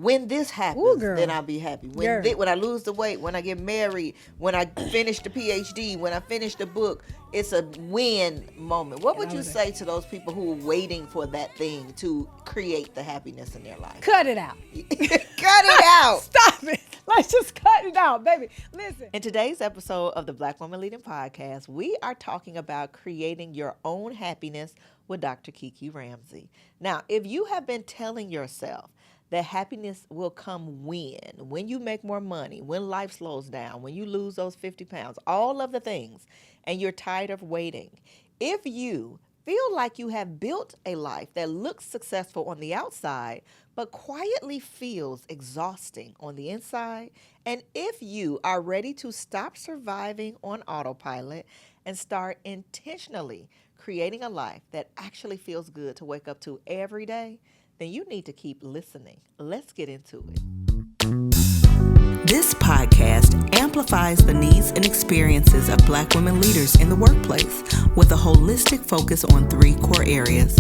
when this Ooh, happens, girl. then I'll be happy. Girl. When I lose the weight, when I get married, when I finish the PhD, when I finish the book, it's a win moment. What would you say to those people who are waiting for that thing to create the happiness in their life? Cut it out. Cut it out. Stop it. Let's just cut it out, baby. Listen. In today's episode of the Black Woman Leading Podcast, we are talking about creating your own happiness with Dr. Kiki Ramsey. Now, if you have been telling yourself that happiness will come when you make more money, when life slows down, when you lose those 50 pounds, all of the things, and you're tired of waiting, if you feel like you have built a life that looks successful on the outside, but quietly feels exhausting on the inside, and if you are ready to stop surviving on autopilot and start intentionally creating a life that actually feels good to wake up to every day, then you need to keep listening. Let's get into it. This podcast amplifies the needs and experiences of Black women leaders in the workplace with a holistic focus on 3 core areas: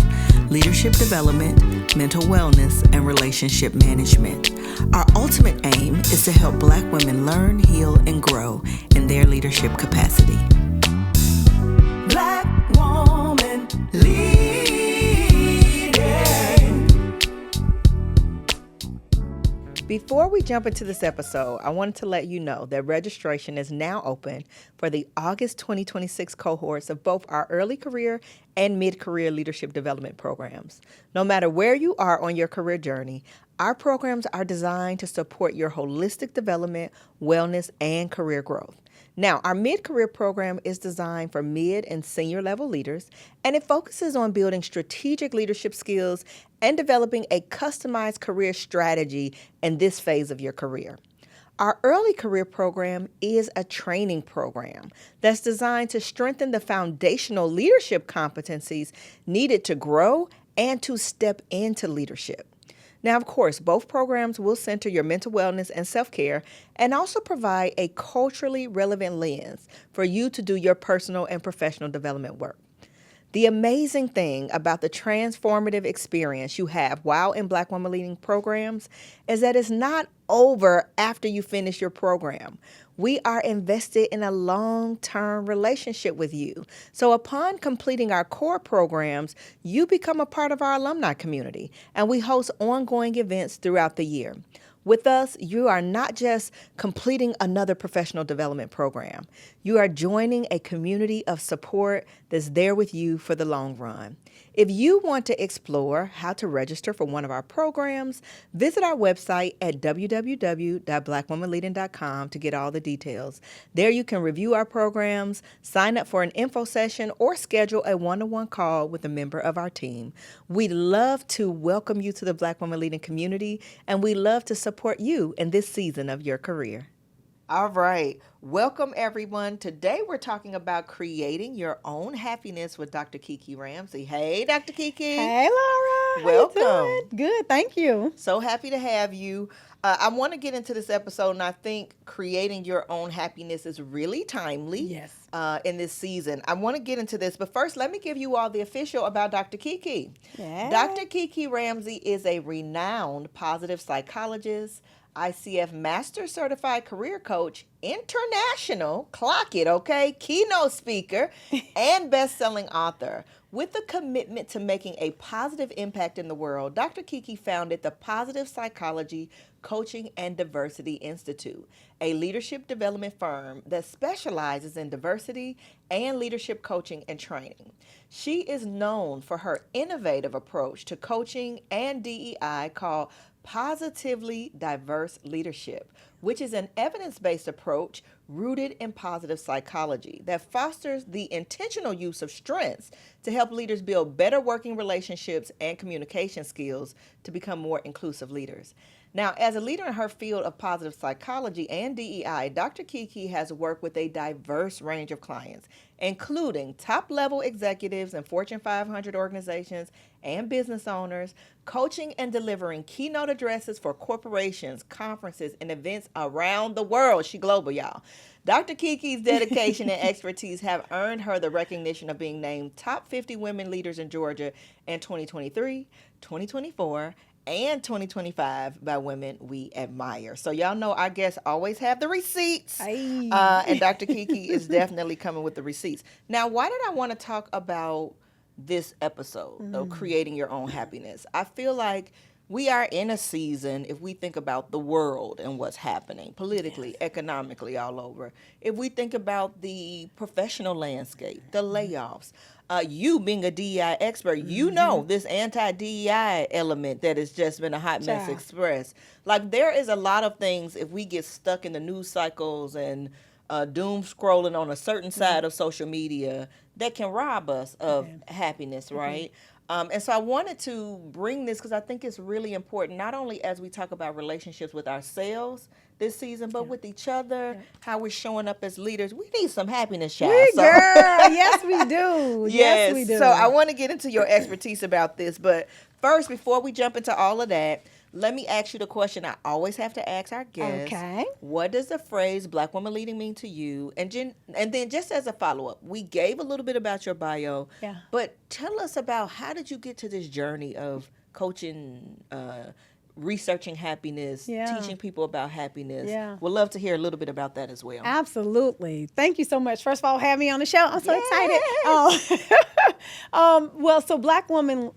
leadership development, mental wellness, and relationship management. Our ultimate aim is to help Black women learn, heal, and grow in their leadership capacity. Black woman leading. Before we jump into this episode, I wanted to let you know that registration is now open for the August 2026 cohorts of both our early career and mid-career leadership development programs. No matter where you are on your career journey, our programs are designed to support your holistic development, wellness, and career growth. Now, our mid-career program is designed for mid and senior level leaders, and it focuses on building strategic leadership skills and developing a customized career strategy in this phase of your career. Our early career program is a training program that's designed to strengthen the foundational leadership competencies needed to grow and to step into leadership. Now, of course, both programs will center your mental wellness and self-care and also provide a culturally relevant lens for you to do your personal and professional development work. The amazing thing about the transformative experience you have while in Black Woman Leading programs is that it's not over after you finish your program. We are invested in a long-term relationship with you. So upon completing our core programs, you become a part of our alumni community, and we host ongoing events throughout the year. With us, you are not just completing another professional development program. You are joining a community of support that's there with you for the long run. If you want to explore how to register for one of our programs, visit our website at www.blackwomanleading.com to get all the details. There you can review our programs, sign up for an info session, or schedule a one-on-one call with a member of our team. We'd love to welcome you to the Black Woman Leading community, and we love to support you in this season of your career. All right. Welcome, everyone. Today, we're talking about creating your own happiness with Dr. Kiki Ramsey. Hey, Dr. Kiki. Hey, Laura. Welcome. How you doing? Good. Thank you. So happy to have you. I want to get into this episode, and I think creating your own happiness is really timely. Yes. In this season. I want to get into this, but first, let me give you all the official about Dr. Kiki. Yeah. Dr. Kiki Ramsey is a renowned positive psychologist, ICF Master Certified Career Coach, international, clock it, okay, keynote speaker, and best-selling author. With a commitment to making a positive impact in the world, Dr. Kiki founded the Positive Psychology Coaching and Diversity Institute, a leadership development firm that specializes in diversity and leadership coaching and training. She is known for her innovative approach to coaching and DEI called Positively Diverse Leadership, which is an evidence-based approach rooted in positive psychology that fosters the intentional use of strengths to help leaders build better working relationships and communication skills to become more inclusive leaders. Now, as a leader in her field of positive psychology and DEI, Dr. Kiki has worked with a diverse range of clients, including top-level executives in Fortune 500 organizations and business owners, coaching and delivering keynote addresses for corporations, conferences, and events around the world. She global, y'all. Dr. Kiki's dedication and expertise have earned her the recognition of being named Top 50 Women Leaders in Georgia in 2023, 2024, and 2025 by women we admire. So y'all know our guests always have the receipts. Aye. And Dr. Kiki is definitely coming with the receipts. Now, why did I want to talk about this episode of creating your own happiness? I feel like we are in a season, if we think about the world and what's happening politically, economically, all over. If we think about the professional landscape, the layoffs, you being a DEI expert, you know this anti-DEI element that has just been a hot mess Child. expressed. Like, there is a lot of things, if we get stuck in the news cycles and doom scrolling on a certain side of social media, that can rob us of happiness, right? And so I wanted to bring this because I think it's really important, not only as we talk about relationships with ourselves this season, but with each other, how we're showing up as leaders. We need some happiness, child. We, girl, yes, we do. Yes, we do. So I want to get into your expertise about this. But first, before we jump into all of that, let me ask you the question I always have to ask our guests. Okay. What does the phrase Black woman leading mean to you? And then just as a follow-up, we gave a little bit about your bio, Yeah. but tell us about how did you get to this journey of coaching, researching happiness, Yeah. teaching people about happiness. Yeah. We'd love to hear a little bit about that as well. Absolutely. Thank you so much. First of all, having me on the show. I'm so Yes. excited. Well, so black women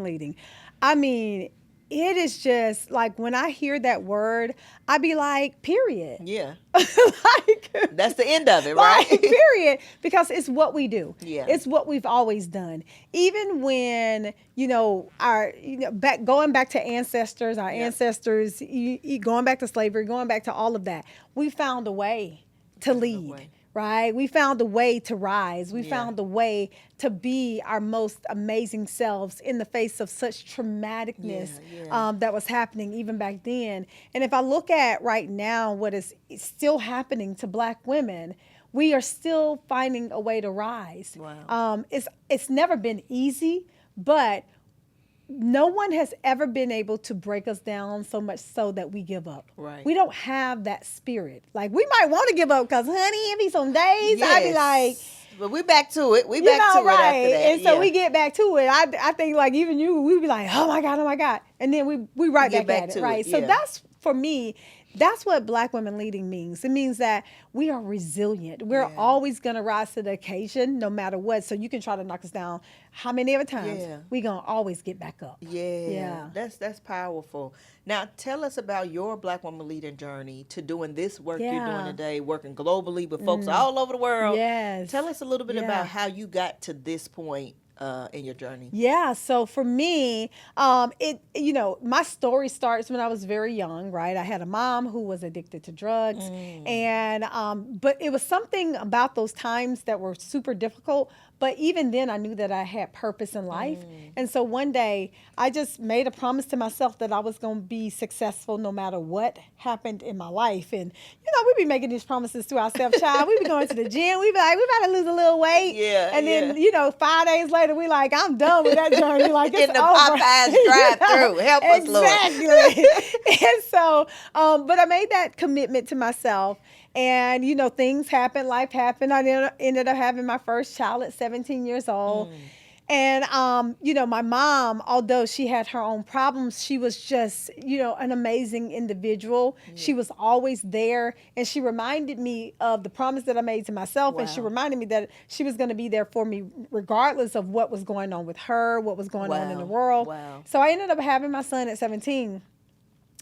leading. I mean, it is just like when I hear that word, I be like, period. Yeah. Like, That's the end of it, right? like, period. Because it's what we do. Yeah. It's what we've always done. Even when, going back to ancestors, our ancestors, going back to slavery, going back to all of that, we found a way to lead. Right? We found a way to rise. We found a way to be our most amazing selves in the face of such traumaticness that was happening even back then. And if I look at right now what is still happening to Black women, we are still finding a way to rise. Wow. It's never been easy, but no one has ever been able to break us down so much so that we give up. Right. We don't have that spirit. Like, we might want to give up because, honey, it be some days I'd be like, but we back to it. We back to it after that. And so we get back to it. I think like even you, we be like, oh my God. And then we right Get back back at to it, right? it, So yeah. that's, for me, that's what Black women leading means. It means that we are resilient. We're always going to rise to the occasion no matter what. So you can try to knock us down how many other times. We're going to always get back up. Yeah. That's powerful. Now, tell us about your Black woman leading journey to doing this work you're doing today, working globally with folks all over the world. Yes. Tell us a little bit about how you got to this point in your journey. Yeah, so for me, my story starts when I was very young, right? I had a mom who was addicted to drugs, and but it was something about those times that were super difficult. But even then, I knew that I had purpose in life. And so one day, I just made a promise to myself that I was going to be successful no matter what happened in my life. And, we'd be making these promises to ourselves, child. We'd be going to the gym. We'd be like, we better lose a little weight. Yeah, and then, 5 days later, we like, I'm done with that journey. Like, it's in the over. Popeyes drive-through. Help us, Lord. Exactly. And so, but I made that commitment to myself. And, things happen, life happened. I ended up having my first child at 17 years old. And, my mom, although she had her own problems, she was just, an amazing individual. She was always there. And she reminded me of the promise that I made to myself. And she reminded me that she was going to be there for me regardless of what was going on with her, what was going on in the world. Wow. So I ended up having my son at 17.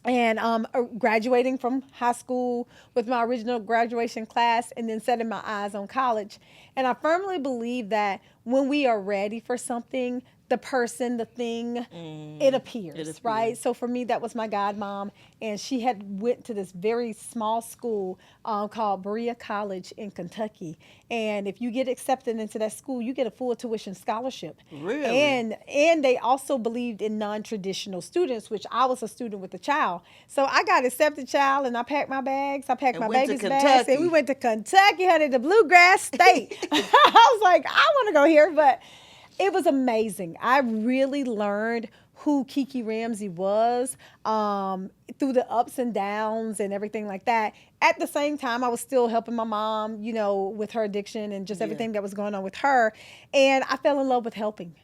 And graduating from high school with my original graduation class and then setting my eyes on college. And I firmly believe that when we are ready for something, the person, the thing, it appears, right? So for me, that was my godmom. And she had went to this very small school called Berea College in Kentucky. And if you get accepted into that school, you get a full tuition scholarship. Really? And they also believed in non-traditional students, which I was a student with a child. So I got accepted, child, and I packed my bags. I packed my baby's bags. And we went to Kentucky, honey, the bluegrass state. I was like, I want to go here, but it was amazing. I really learned who Kiki Ramsey was through the ups and downs and everything like that. At the same time, I was still helping my mom, with her addiction and just everything that was going on with her. And I fell in love with helping.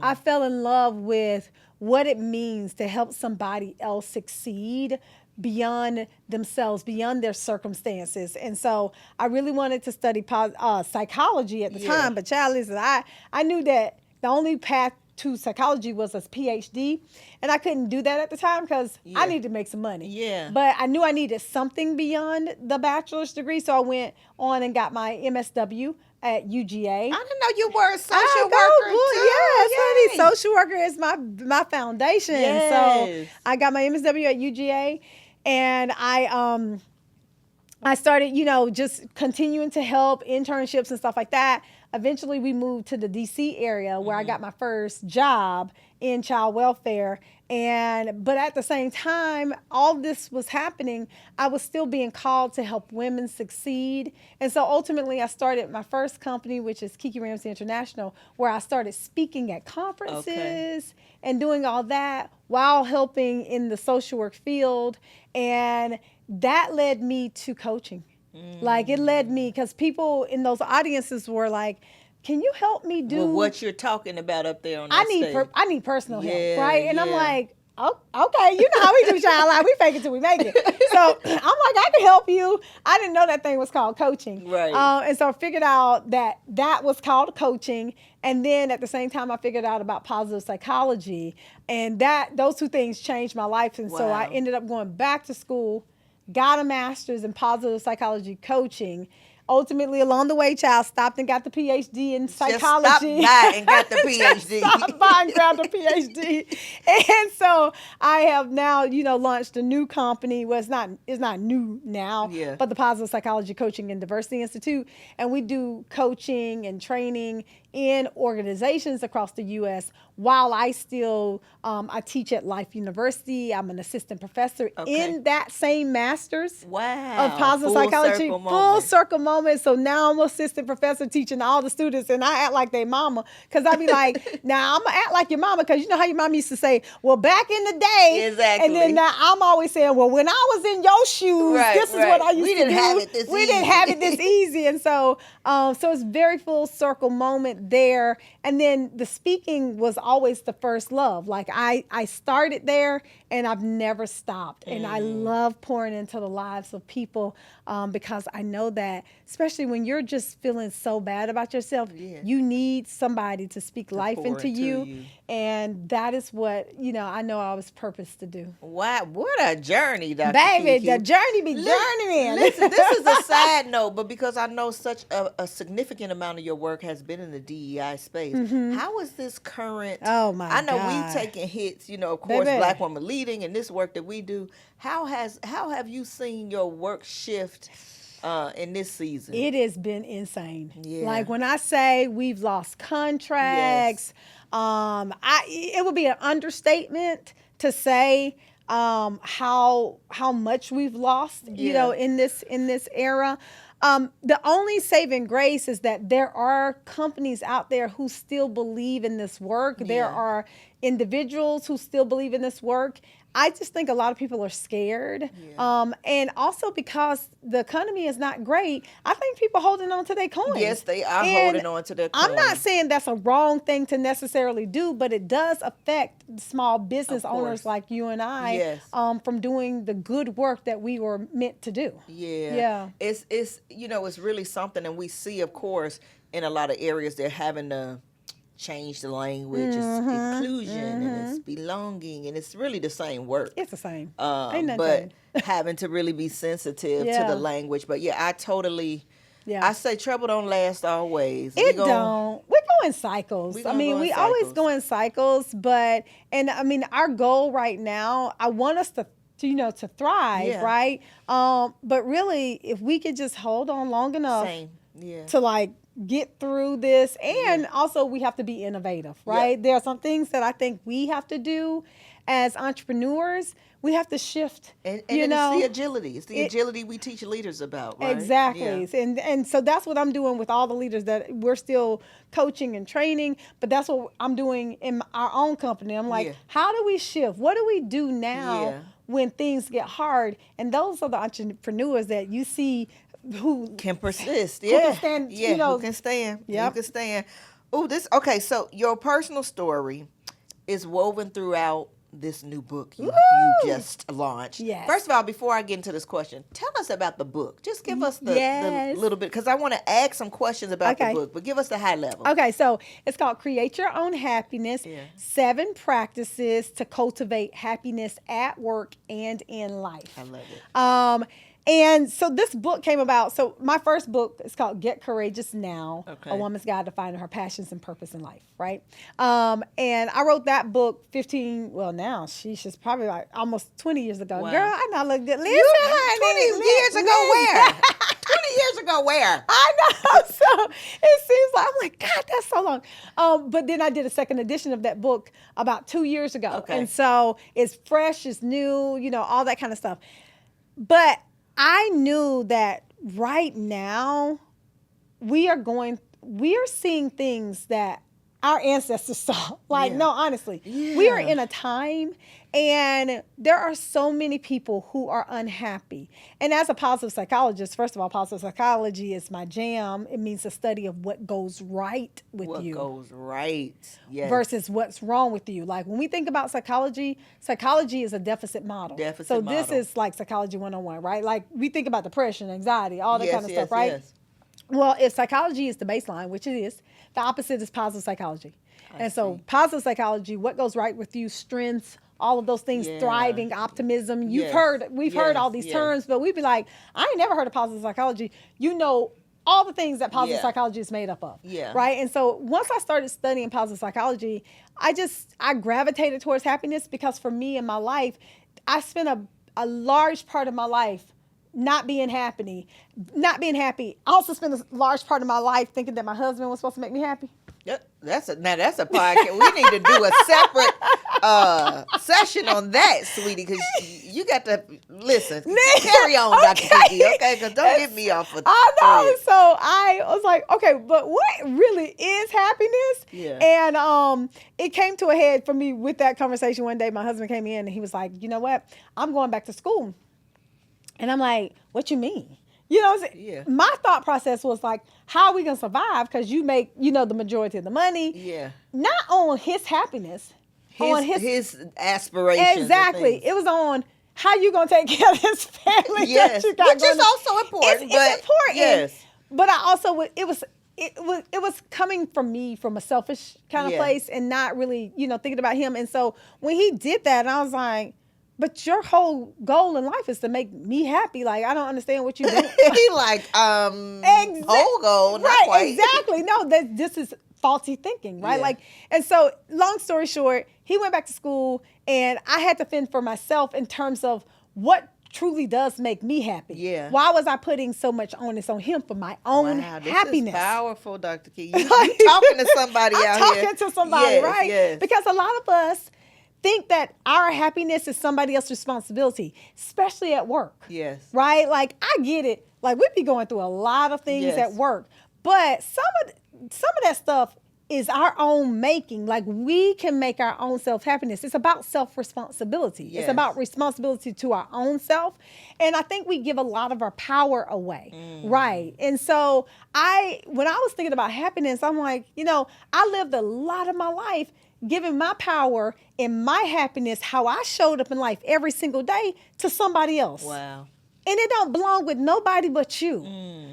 I fell in love with what it means to help somebody else succeed beyond themselves, beyond their circumstances. And so I really wanted to study psychology at the Yeah. time. But child, listen, I knew that the only path to psychology was a PhD. And I couldn't do that at the time because I Yeah. needed to make some money. Yeah. But I knew I needed something beyond the bachelor's degree. So I went on and got my MSW at UGA. I didn't know you were a social Yes, worker too. honey. Social worker is my foundation. So Yes. I got my MSW at UGA, and I started, just continuing to help internships and stuff like that. Eventually, we moved to the DC area where I got my first job in child welfare. But at the same time, all this was happening, I was still being called to help women succeed. And so ultimately, I started my first company, which is Kiki Ramsey International, where I started speaking at conferences and doing all that while helping in the social work field. And that led me to coaching. Like it led me because people in those audiences were like, "Can you help me do Well, what you're talking about up there on that I stage. I need personal Yeah, help, right?" And I'm yeah. like, "Oh, okay, you know how we do, child life. We fake it till we make it." So I'm like, "I can help you." I didn't know that thing was called coaching, Right. And so I figured out that was called coaching, and then at the same time, I figured out about positive psychology, and those two things changed my life. And so I Wow. ended up going back to school, got a master's in positive psychology coaching. Ultimately, along the way, child stopped and got the PhD in psychology. Just stopped by and got the Just PhD. stopped by and grabbed a PhD. And so I have now, launched a new company. Well, it's not new now, Yeah. but the Positive Psychology Coaching and Diversity Institute. And we do coaching and training in organizations across the U.S. while I still I teach at Life University. I'm an assistant professor in that same master's Wow. of positive Full psychology. circle Full moment. circle moment. So now I'm assistant professor teaching all the students, and I act like they mama because I be like, now I'm gonna act like your mama because you know how your mom used to say, well, back in the day, Exactly. and then now I'm always saying, well, when I was in your shoes, Right, this is right. what I used We to didn't do. have it this We didn't easy. have it this easy, and so it's very full circle moment there. And then the speaking was always the first love. Like I started there and I've never stopped. And I love pouring into the lives of people because I know that, especially when you're just feeling so bad about yourself, you need somebody to speak life pour into into you. you. And that is what, I know I was purposed to do. Wow, what a journey, Dr. Baby, Kiki. the journey be journeying. Listen, this is a side note, but because I know such a significant amount of your work has been in the DEI space, how is this current? Oh, my I know God. we've taken hits, of course, Baby. Black Woman Leading and this work that we do. How have you seen your work shift in this season? It has been insane. Yeah. Like when I say we've lost contracts, it would be an understatement to say how much we've lost, in this era. The only saving grace is that there are companies out there who still believe in this work. There Yeah. are individuals who still believe in this work. I just think a lot of people are scared. And also because the economy is not great, I think people holding on to their coins. Yes, they are And holding on to their I'm not coins. saying that's a wrong thing to necessarily do, but it does affect small business Of course. owners like you and I Yes. from doing the good work that we were meant to do. Yeah. It's it's really something, and we see, of course, in a lot of areas they're having to change the language. It's inclusion and it's belonging, and it's really the same work. It's the same. Ain't nothing But changed. having to really be sensitive to Yeah. the language. But yeah, I totally. Yeah. I say trouble don't last always. It don't. We go in cycles. We I gonna mean, go in we always cycles. go in cycles, and I mean, our goal right now, I want us to thrive, Yeah. right? But really, if we could just hold on long enough Same. Yeah. to like get through this, and also we have to be innovative, right? There are some things that I think we have to do as entrepreneurs. We have to shift, And you it's know. the agility. It's the agility we teach leaders about, right? Exactly. Yeah. And so that's what I'm doing with all the leaders that we're still coaching and training, but that's what I'm doing in our own company. I'm like, Yeah. how do we shift? What do we do now Yeah. when things get hard? And those are the entrepreneurs that you see who Can persist. can Yeah. stand, Yeah. Who can stand? Yep. Who can stand? Oh, okay. So your personal story is woven throughout this new book you Woo! just launched. Yes. First of all, before I get into this question, tell us about the book. Just give us the Yes. little bit, because I want to ask some questions about the Okay. book, but give us the high level. Okay, so it's called Create Your Own Happiness, Yeah. 7 Practices to Cultivate Happiness at Work and in Life. I love it. And so this book came about. So my first book is called Get Courageous Now, Okay. A Woman's Guide to Finding Her Passions and Purpose in Life, right? And I wrote that book now she's probably like almost 20 years ago. Wow. Girl, I not look good. Listen, You honey. 20 years ago where? 20 years ago where? I know. So it seems like, I'm like, God, that's so long. But then I did a second edition of that book about 2 years ago. Okay. And so it's fresh, it's new, all that kind of stuff. But I knew that right now we are seeing things that our ancestors saw. Like, Yeah. no, honestly, Yeah. we are in a time, and there are so many people who are unhappy. And as a positive psychologist, first of all, positive psychology is my jam. It means the study of what goes right with What you goes right? Yes. versus what's wrong with you. Like when we think about psychology is a deficit model. Deficit model. This is like psychology 101, right? Like we think about depression, anxiety, all that Yes, kind of yes, stuff, right? yes. Well, if psychology is the baseline, which it is, the opposite is positive psychology. I So see. positive psychology, what goes right with you, strengths, all of those things, Yeah. thriving, optimism. We've Yes. heard all Yes, these yes. terms, but we'd be like, I ain't never heard of positive psychology. All the things that positive Yeah. psychology is made up of. Yeah. Right. And so once I started studying positive psychology, I gravitated towards happiness because for me in my life, I spent a large part of my life not being happy. I also spent a large part of my life thinking that my husband was supposed to make me happy. Yep. That's a podcast. We need to do a separate session on that, sweetie, because you got to listen. Carry on, Dr. Kiki, okay? Because don't get me off of I know. thread. So I was like, okay, but what really is happiness? Yeah. And it came to a head for me with that conversation one day. My husband came in and he was like, you know what? I'm going back to school. And I'm like, what you mean? You know what I'm saying? Yeah. My thought process was like, how are we going to survive? Because you make, the majority of the money. Yeah. Not on his happiness. On his aspirations. Exactly. It was on how you going to take care of this family. Yes. That you got Which is also important. It's but important. Yes. But I also, it was coming from me from a selfish kind of Yeah. place and not really, thinking about him. And so when he did that, I was like, but your whole goal in life is to make me happy. Like, I don't understand what you do. He like, whole goal, not right, quite. exactly. No, this is faulty thinking, right? Yeah. Like, and so long story short, he went back to school and I had to fend for myself in terms of what truly does make me happy. Yeah. Why was I putting so much onus on him for my own Wow, this happiness? is powerful, Dr. Key. You talking to somebody I'm out here. talking to somebody, Yes, right? Yes. Because a lot of us think that our happiness is somebody else's responsibility, especially at work. Yes. Right? Like, I get it. Like, we be going through a lot of things Yes. at work. But some of that stuff is our own making. Like, we can make our own self-happiness. It's about self-responsibility. Yes. It's about responsibility to our own self. And I think we give a lot of our power away. Right. And so when I was thinking about happiness, I'm like, I lived a lot of my life giving my power and my happiness, how I showed up in life every single day, to somebody else. Wow. And it don't belong with nobody but you.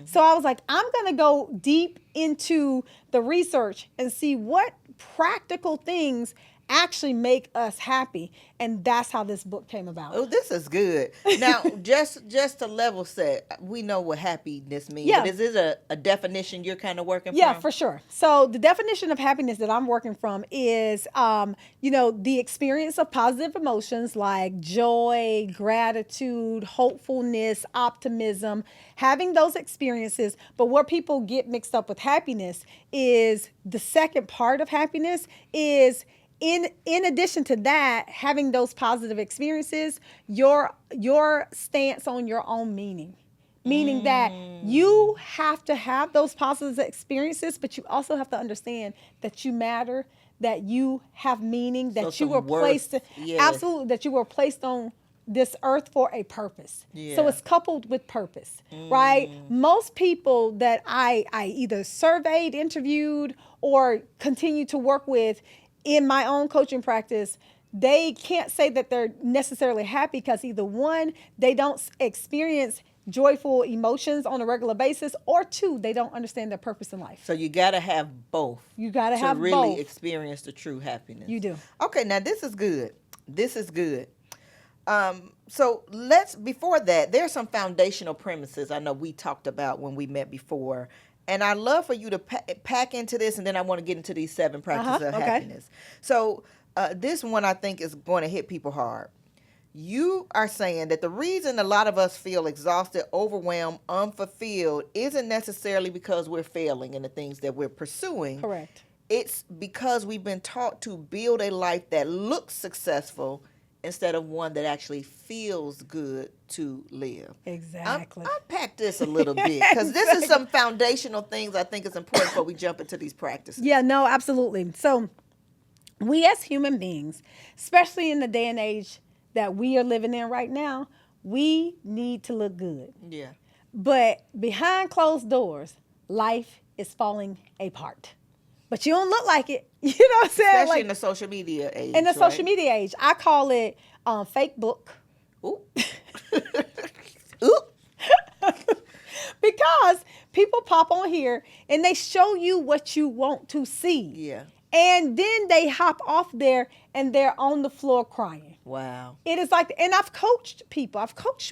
So I was like, I'm going to go deep into the research and see what practical things actually make us happy. And that's how this book came about. Oh, this is good. Now, just to level set, we know what happiness means. Yeah. But is it a definition you're kind of working from? Yeah, for sure. So the definition of happiness that I'm working from is, the experience of positive emotions like joy, gratitude, hopefulness, optimism, having those experiences. But where people get mixed up with happiness is the second part of happiness is in addition to that, having those positive experiences, your stance on your own meaning. Meaning that you have to have those positive experiences, but you also have to understand that you matter, that you have meaning, that So you were some worth. placed, Yes. absolutely, that you were placed on this earth for a purpose. Yeah. So it's coupled with purpose, right? Most people that I either surveyed, interviewed, or continue to work with in my own coaching practice, they can't say that they're necessarily happy because either one, they don't experience joyful emotions on a regular basis, or two, they don't understand their purpose in life. So you got to have both. You got to have really both. experience the true happiness. You do. Okay, now this is good. This is good. So before that, there's some foundational premises I know we talked about when we met before. And I'd love for you to pack into this, and then I want to get into these 7 practices of happiness. So this one I think is going to hit people hard. You are saying that the reason a lot of us feel exhausted, overwhelmed, unfulfilled isn't necessarily because we're failing in the things that we're pursuing. Correct. It's because we've been taught to build a life that looks successful instead of one that actually feels good to live. Exactly. Unpack this a little bit, because this is some foundational things I think is important before we jump into these practices. Yeah, no, absolutely. So we as human beings, especially in the day and age that we are living in right now, we need to look good. Yeah. But behind closed doors, life is falling apart. But you don't look like it. You know what I'm saying? Especially like, in the social media age. in the social media age. I call it fake book. Ooh. Ooh. Because people pop on here and they show you what you want to see. Yeah. And then they hop off there and they're on the floor crying. Wow. It is like, and I've coached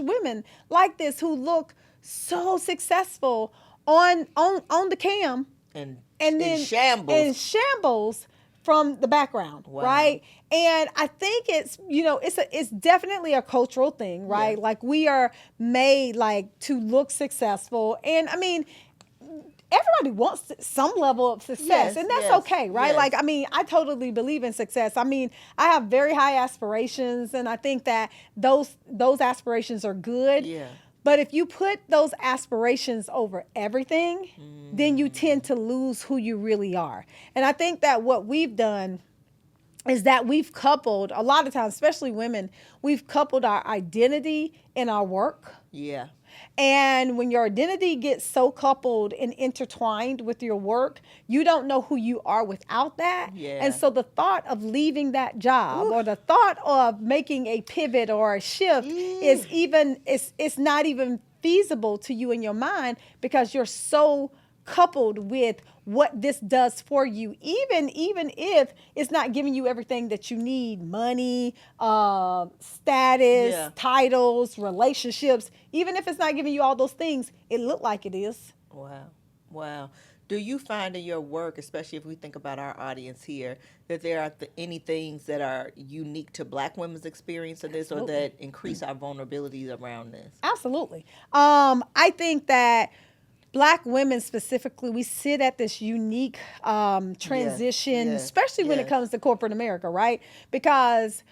women like this who look so successful on the cam. And then in shambles from the background, wow. right? And I think it's, it's definitely a cultural thing, right? Yeah. Like we are made like to look successful. And I mean, everybody wants some level of success, yes, and that's yes, okay, right? Yes. Like, I mean, I totally believe in success. I mean, I have very high aspirations, and I think that those aspirations are good. Yeah. But if you put those aspirations over everything, then you tend to lose who you really are. And I think that what we've done is that we've coupled, a lot of times, especially women, we've coupled our identity in our work. Yeah. And when your identity gets so coupled and intertwined with your work, you don't know who you are without that. Yeah. And so the thought of leaving that job or the thought of making a pivot or a shift is it's not even feasible to you in your mind because you're so coupled with what this does for you, even if it's not giving you everything that you need, money, status, titles, relationships, even if it's not giving you all those things, it look like it is. Wow. Do you find in your work, especially if we think about our audience here, that there are any things that are unique to Black women's experience of this or that increase our vulnerabilities around this? Absolutely. I think that Black women specifically, we sit at this unique transition, especially when it comes to corporate America, right? Because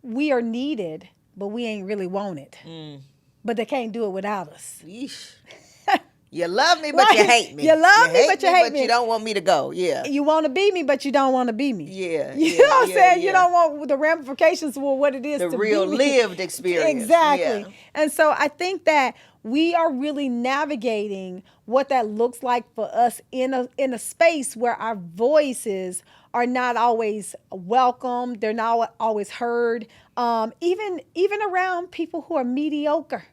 we are needed, but we ain't really wanted. But they can't do it without us. Yeesh. You love me, but you hate me. You love me, but you hate me. But you don't want me to go. Yeah. You want to be me, but you don't want to be me. Yeah. You know what I'm saying? You don't want the ramifications of what it is to be me. The real lived experience. Exactly. Yeah. And so I think that we are really navigating what that looks like for us in a space where our voices are not always welcome. They're not always heard. Even around people who are mediocre.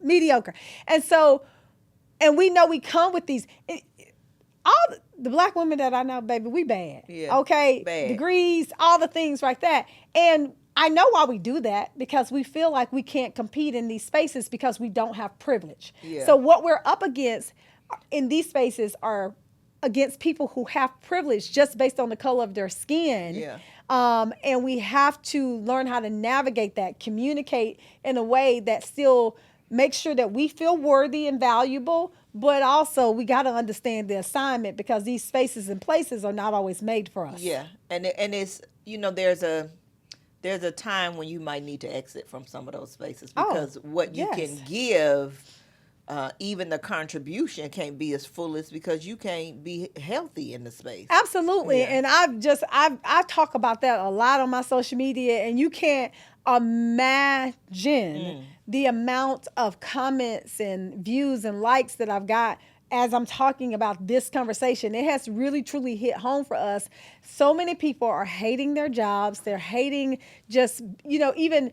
Mediocre. And so, and we know we come with these, all the Black women that I know, baby, we bad. Yeah. Okay. Bad. Degrees, all the things like that. And I know why we do that, because we feel like we can't compete in these spaces because we don't have privilege. Yeah. So what we're up against in these spaces are against people who have privilege just based on the color of their skin. Yeah. And we have to learn how to navigate that, communicate in a way that still makes sure that we feel worthy and valuable, but also we got to understand the assignment, because these spaces and places are not always made for us. Yeah. And it's, there's a time when you might need to exit from some of those spaces, because what you can give even the contribution can't be as full as because you can't be healthy in the space. Absolutely. Yeah. And I talk about that a lot on my social media, and you can't imagine the amount of comments and views and likes that I've got as I'm talking about this conversation. It has really truly hit home for us. So many people are hating their jobs. They're hating just, even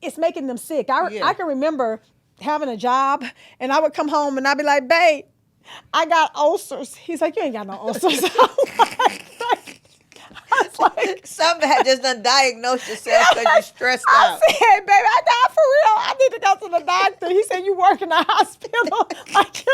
it's making them sick. I can remember having a job, and I would come home and I'd be like, babe, I got ulcers. He's like, you ain't got no ulcers. I was like, Somebody had just done diagnosed yourself because you're stressed out. I said, baby, I died for real. I need to go to the doctor. He said, you work in the hospital. Like,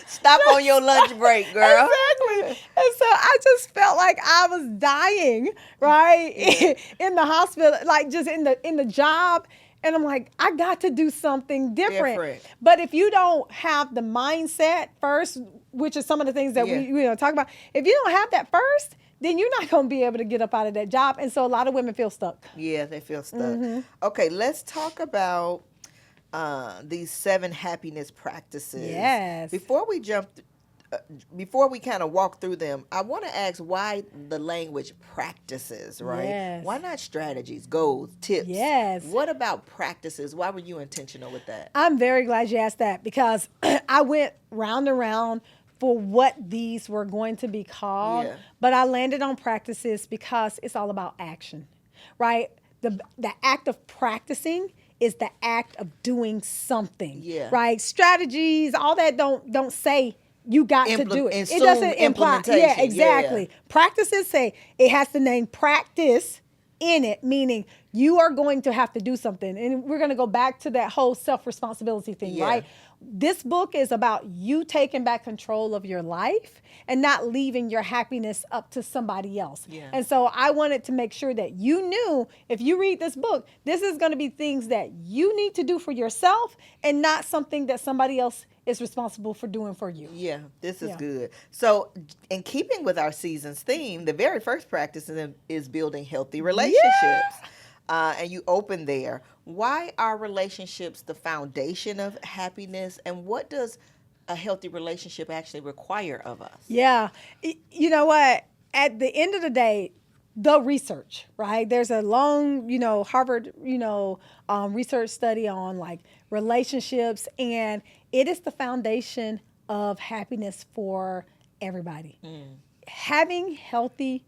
Stop on your lunch break, girl. Exactly. And so I just felt like I was dying, right? In the hospital, like just in the job. And I'm like, I got to do something different. But if you don't have the mindset first, which is some of the things that we talk about, if you don't have that first, then you're not going to be able to get up out of that job. And so a lot of women feel stuck. Yeah, they feel stuck. Okay, let's talk about these 7 happiness practices. Yes. Before we kind of walk through them, I want to ask why the language practices, right? Yes. Why not strategies, goals, tips? Yes. What about practices? Why were you intentional with that? I'm very glad you asked that, because I went round and round for what these were going to be called, but I landed on practices because it's all about action, right? The act of practicing is the act of doing something, right? Strategies, all that don't say you got to do it. It doesn't imply. Yeah, exactly. Yeah. Practices say it has the name practice in it, meaning you are going to have to do something. And we're going to go back to that whole self-responsibility thing, right? This book is about you taking back control of your life and not leaving your happiness up to somebody else. Yeah. And so I wanted to make sure that you knew, if you read this book, this is going to be things that you need to do for yourself and not something that somebody else is responsible for doing for you. Yeah, this is good. So in keeping with our season's theme, the very first practice is building healthy relationships. And you open there. Why are relationships the foundation of happiness? And what does a healthy relationship actually require of us? Yeah. You know what? At the end of the day, the research, right? There's a long, Harvard, research study on like relationships, and it is the foundation of happiness for everybody. Having healthy,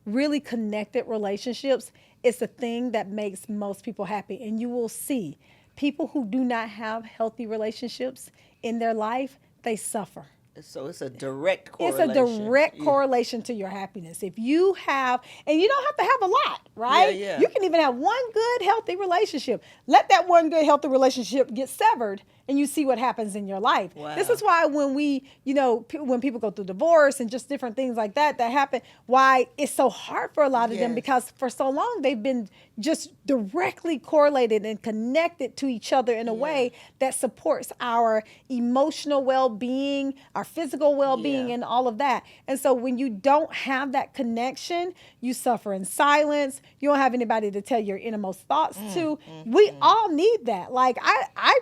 really connected relationships is the thing that makes most people happy. And you will see people who do not have healthy relationships in their life, they suffer. So it's a direct correlation. It's a direct correlation to your happiness. If you have, and you don't have to have a lot, right? Yeah. You can even have one good, healthy relationship. Let that one good, healthy relationship get severed, and you see what happens in your life. Wow. This is why when we, when people go through divorce and just different things like that happen, why it's so hard for a lot of them, because for so long they've been just directly correlated and connected to each other in a way that supports our emotional well-being, our physical well-being, and all of that. And so when you don't have that connection, you suffer in silence. You don't have anybody to tell your innermost thoughts to. We all need that. Like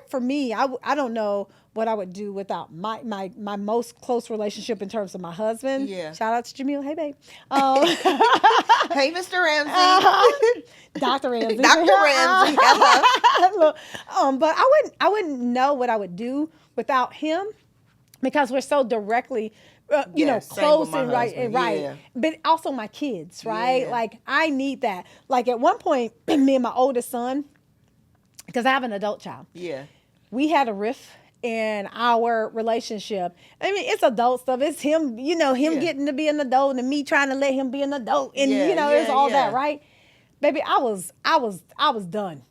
for me, I don't know what I would do without my most close relationship in terms of my husband. Yeah. Shout out to Jamil. Hey, babe. Hey, Mr. Ramsey. Dr. Ramsey. Dr. Ramsey. Look, but I wouldn't know what I would do without him, because we're so directly, close and right. Yeah. But also my kids, right? Yeah. Like I need that. Like at one point, me and my oldest son, because I have an adult child. Yeah. We had a rift in our relationship. I mean, it's adult stuff. It's him, getting to be an adult and me trying to let him be an adult. And, it's all that, right? Baby, I was done.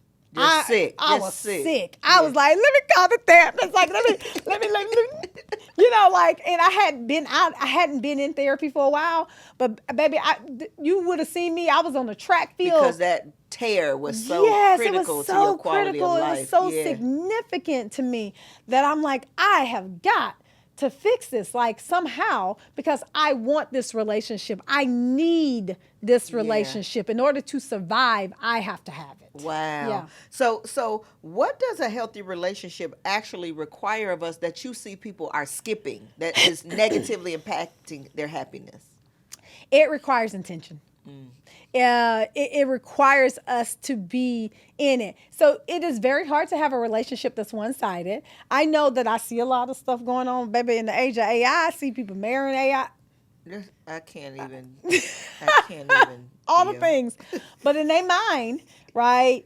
Sick. I was sick. I was like, let me call the therapist. Like, let me, and I hadn't been in therapy for a while, but baby, you would have seen me. I was on the track field. Because that tear was so critical to your quality of life. It was so significant to me that I'm like, I have got to fix this, like somehow, because I want this relationship. I need this relationship. In order to survive, I have to have it. Wow. Yeah. So what does a healthy relationship actually require of us that you see people are skipping that is negatively impacting their happiness? It requires intention. It requires us to be in it. So it is very hard to have a relationship that's one-sided. I know that I see a lot of stuff going on, baby, in the age of AI. I see people marrying AI. I can't even. I can't even. All the things. But in their mind, right,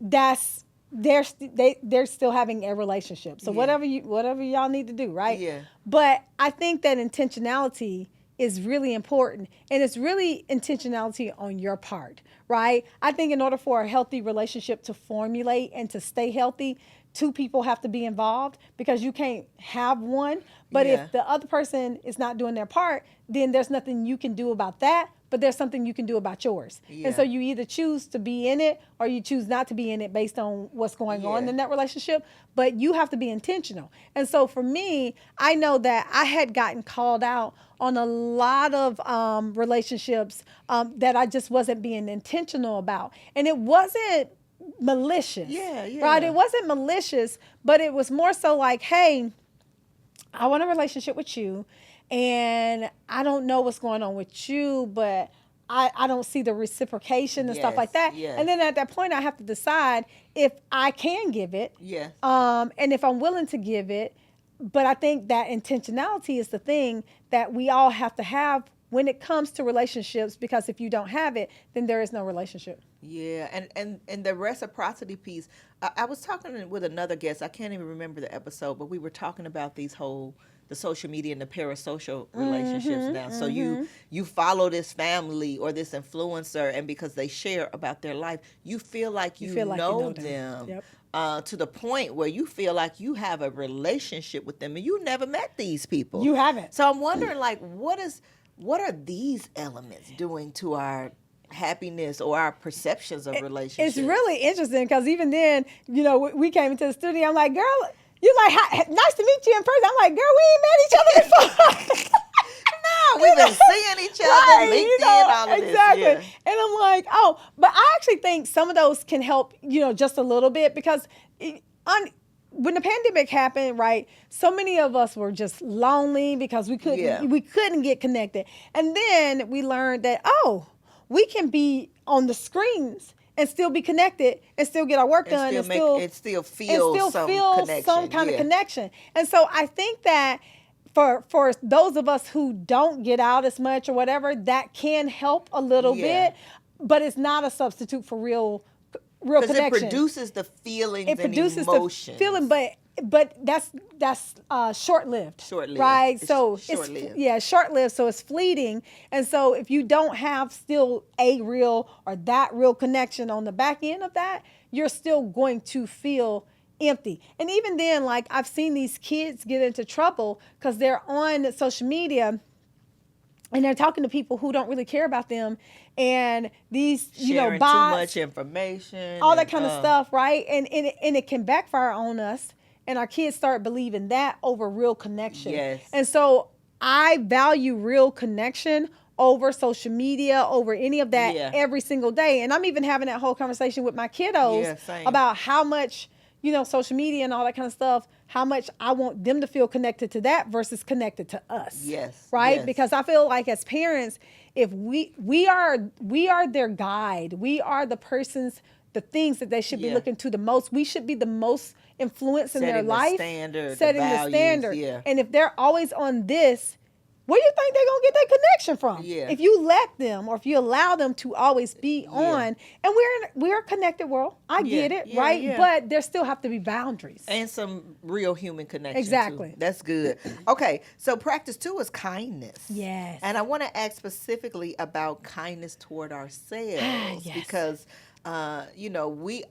that's they're still having a relationship. So whatever y'all need to do, right? Yeah. But I think that intentionality is really important, and it's really intentionality on your part, right? I think in order for a healthy relationship to formulate and to stay healthy, two people have to be involved, because you can't have one. But if the other person is not doing their part, then there's nothing you can do about that, but there's something you can do about yours. And so you either choose to be in it or you choose not to be in it based on what's going on in that relationship. But you have to be intentional. And so for me, I know that I had gotten called out on a lot of relationships that I just wasn't being intentional about. And it wasn't malicious. Right? It wasn't malicious, but it was more so like, hey, I want a relationship with you, and I don't know what's going on with you, but I don't see the reciprocation and stuff like that. And then at that point, I have to decide if I can give it, and if I'm willing to give it. But I think that intentionality is the thing that we all have to have when it comes to relationships, because if you don't have it, then there is no relationship. Yeah, and the reciprocity piece. I was talking with another guest. I can't even remember the episode, but we were talking about the social media and the parasocial relationships now. So you follow this family or this influencer, and because they share about their life, you feel like you know them. Yep. To the point where you feel like you have a relationship with them, and you never met these people. You haven't. So I'm wondering, like, what are these elements doing to our happiness or our perceptions of relationships? It's really interesting, because even then, we came into the studio. I'm like, girl, you like, nice to meet you in person. I'm like, girl, we ain't met each other before. No, we've been seeing each other, right, LinkedIn, all of exactly. this. Yeah. And I'm like, oh, but I actually think some of those can help, just a little bit, because when the pandemic happened, right, so many of us were just lonely because we couldn't get connected. And then we learned that, we can be on the screens and still be connected and still get our work done and still feel some kind of connection. And so I think that for those of us who don't get out as much or whatever, that can help a little bit, but it's not a substitute for real connection. Because it produces the feelings and emotions. The feeling, but that's short-lived. Short-lived. Right? So it's short-lived, so it's fleeting. And so if you don't have still a real or that real connection on the back end of that, you're still going to feel empty. And even then, like, I've seen these kids get into trouble because they're on social media and they're talking to people who don't really care about them, and these sharing bots, too much information, all that kind of stuff, right? And it can backfire on us, and our kids start believing that over real connection. Yes. And so I value real connection over social media, over any of that every single day. And I'm even having that whole conversation with my kiddos about how much social media and all that kind of stuff, how much I want them to feel connected to that versus connected to us. Yes. Right? Yes. Because I feel like as parents, if we are their guide, we are the things that they should be looking to the most. We should be the most influence in their life. Setting the standard. Yeah. And if they're always on this, where do you think they're going to get that connection from? Yeah. If you let them, or if you allow them to always be on, and we're a connected world. I get it, right? Yeah. But there still have to be boundaries. And some real human connection. Exactly. Too. That's good. Okay, so practice 2 is kindness. Yes. And I want to ask specifically about kindness toward ourselves. Yes. Because I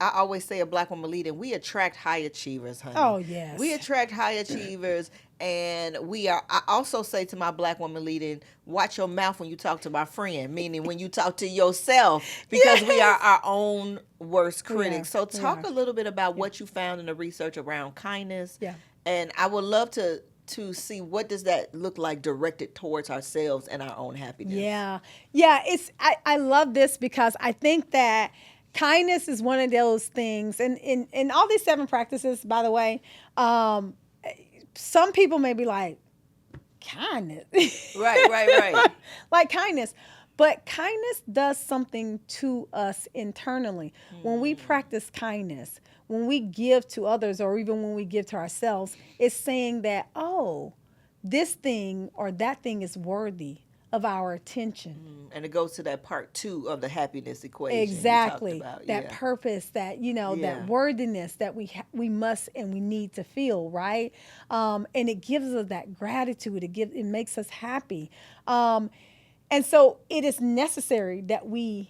always say a Black woman leading, we attract high achievers, honey. Oh, yes. We attract high achievers, and I also say to my Black woman leading, watch your mouth when you talk to my friend, meaning when you talk to yourself, because we are our own worst critics. So talk a little bit about what you found in the research around kindness. Yeah. And I would love to to see what does that look like directed towards ourselves and our own happiness. Yeah. I love this because I think that kindness is one of those things, and in all these 7 practices, by the way, some people may be like, kindness. Right. Like kindness. But kindness does something to us internally. When we practice kindness, when we give to others, or even when we give to ourselves, it's saying that, oh, this thing or that thing is worthy of our attention. And it goes to that part 2 of the happiness equation Exactly. you talked about. That purpose, that, that worthiness that we must and we need to feel, right? And it gives us that gratitude. It makes us happy. And so it is necessary that we